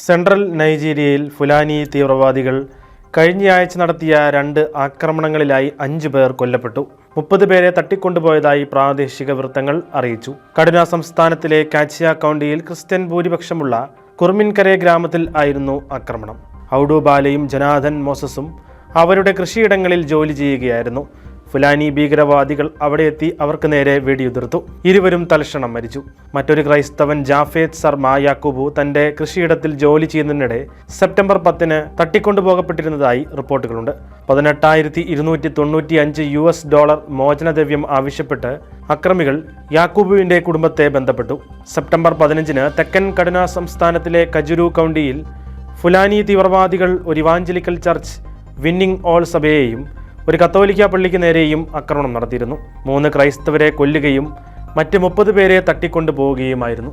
Central നൈജീരിയയിൽ Fulani തീവ്രവാദികൾ കഴിഞ്ഞയാഴ്ച നടത്തിയ 2 ആക്രമണങ്ങളിലായി 5 പേർ കൊല്ലപ്പെട്ടു. 30 പേരെ തട്ടിക്കൊണ്ടുപോയതായി പ്രാദേശിക വൃത്തങ്ങൾ അറിയിച്ചു. കടുന സംസ്ഥാനത്തിലെ കാച്ചിയ കൗണ്ടിയിൽ ക്രിസ്ത്യൻ ഭൂരിപക്ഷമുള്ള കുർമിൻകരെ ഗ്രാമത്തിൽ ആയിരുന്നു ആക്രമണം. ഔഡു ബാലയും ജനാഥൻ മോസസും അവരുടെ കൃഷിയിടങ്ങളിൽ ജോലി ചെയ്യുകയായിരുന്നു. ഫുലാനി ഭീകരവാദികൾ അവിടെ എത്തി അവർക്ക് നേരെ വെടിയുതിർത്തു. ഇരുവരും തൽക്ഷണം മരിച്ചു. മറ്റൊരു ക്രൈസ്തവൻ ജാഫേദ് സർമ യാക്കൂബു തന്റെ കൃഷിയിടത്തിൽ ജോലി ചെയ്യുന്നതിനിടെ സെപ്റ്റംബർ 10-ന് തട്ടിക്കൊണ്ടുപോകപ്പെട്ടിരുന്നതായി റിപ്പോർട്ടുകളുണ്ട്. $18,295 മോചനദ്രവ്യം ആവശ്യപ്പെട്ട് അക്രമികൾ യാക്കൂബുവിന്റെ കുടുംബത്തെ ബന്ധപ്പെട്ടു. സെപ്റ്റംബർ 15-ന് തെക്കൻ കടുന സംസ്ഥാനത്തിലെ കജുരു കൗണ്ടിയിൽ ഫുലാനി തീവ്രവാദികൾ ഒരു ഇവാഞ്ചലിക്കൽ ചർച്ച് വിന്നിംഗ് ഓൾ സഭയെയും ഒരു കത്തോലിക്ക പള്ളിക്ക് നേരെയും ആക്രമണം നടത്തിയിരുന്നു. 3 ക്രൈസ്തവരെ കൊല്ലുകയും മറ്റ് 30 പേരെ തട്ടിക്കൊണ്ടുപോവുകയുമായിരുന്നു.